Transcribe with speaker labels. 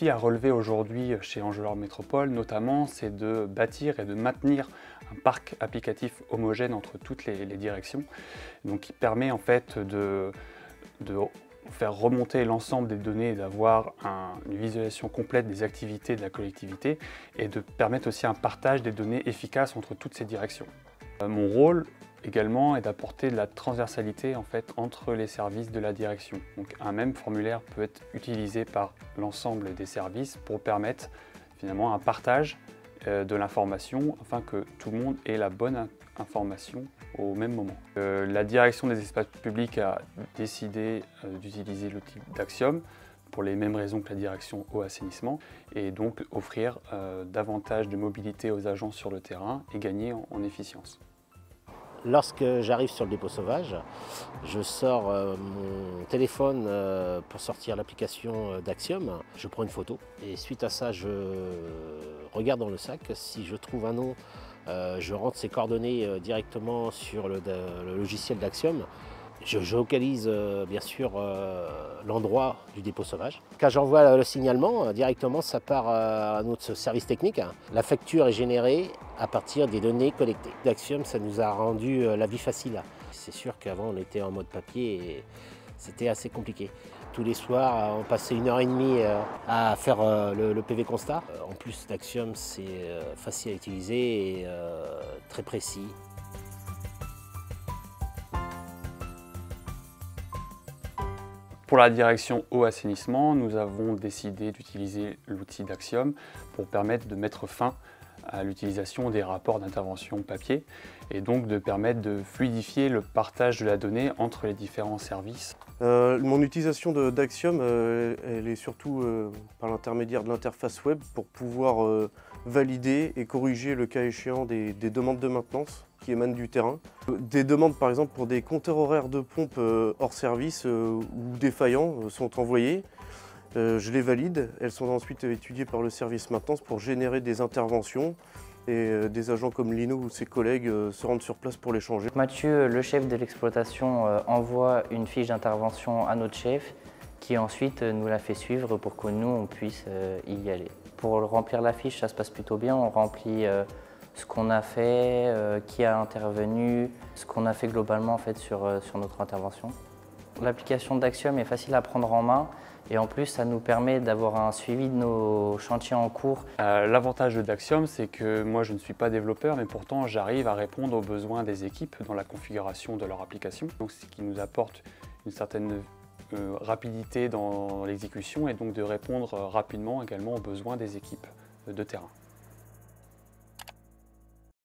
Speaker 1: défi à relever aujourd'hui chez Enjôleur Métropole, notamment, c'est de bâtir et de maintenir un parc applicatif homogène entre toutes les directions, donc qui permet en fait de faire remonter l'ensemble des données et d'avoir une visualisation complète des activités de la collectivité et de permettre aussi un partage des données efficaces entre toutes ces directions. Mon rôle également est d'apporter de la transversalité en fait, entre les services de la direction. Donc, un même formulaire peut être utilisé par l'ensemble des services pour permettre finalement un partage de l'information afin que tout le monde ait la bonne information au même moment. La direction des espaces publics a décidé d'utiliser l'outil d'Axiom pour les mêmes raisons que la direction eau assainissement et donc offrir davantage de mobilité aux agents sur le terrain et gagner en efficience.
Speaker 2: Lorsque j'arrive sur le dépôt sauvage, je sors mon téléphone pour sortir l'application d'Axiom. Je prends une photo et suite à ça, je regarde dans le sac. Si je trouve un nom, je rentre ses coordonnées directement sur le logiciel d'Axiom. Je géolocalise bien sûr l'endroit du dépôt sauvage. Quand j'envoie le signalement, directement ça part à notre service technique. La facture est générée à partir des données collectées. Axiom, ça nous a rendu la vie facile. C'est sûr qu'avant on était en mode papier et c'était assez compliqué. Tous les soirs, on passait 1h30 à faire le PV constat. En plus d'Axiom, c'est facile à utiliser et très précis.
Speaker 1: Pour la direction eau assainissement, nous avons décidé d'utiliser l'outil d'Axiom pour permettre de mettre fin à l'utilisation des rapports d'intervention papier et donc de permettre de fluidifier le partage de la donnée entre les différents services.
Speaker 3: Mon utilisation d'Axiom, elle est surtout par l'intermédiaire de l'interface web pour pouvoir valider et corriger le cas échéant des demandes de maintenance qui émanent du terrain. Des demandes par exemple pour des compteurs horaires de pompe hors service ou défaillants sont envoyées. Je les valide, elles sont ensuite étudiées par le service maintenance pour générer des interventions et des agents comme Lino ou ses collègues se rendent sur place pour les changer.
Speaker 4: Mathieu, le chef de l'exploitation, envoie une fiche d'intervention à notre chef qui ensuite nous la fait suivre pour que nous on puisse y aller. Pour remplir la fiche, ça se passe plutôt bien, on remplit ce qu'on a fait, qui a intervenu, ce qu'on a fait globalement en fait, sur notre intervention. L'application d'Axiom est facile à prendre en main et en plus ça nous permet d'avoir un suivi de nos chantiers en cours.
Speaker 1: L'avantage d'Axiom, c'est que moi je ne suis pas développeur mais pourtant j'arrive à répondre aux besoins des équipes dans la configuration de leur application. Donc, ce qui nous apporte une certaine rapidité dans l'exécution et donc de répondre rapidement également aux besoins des équipes de terrain.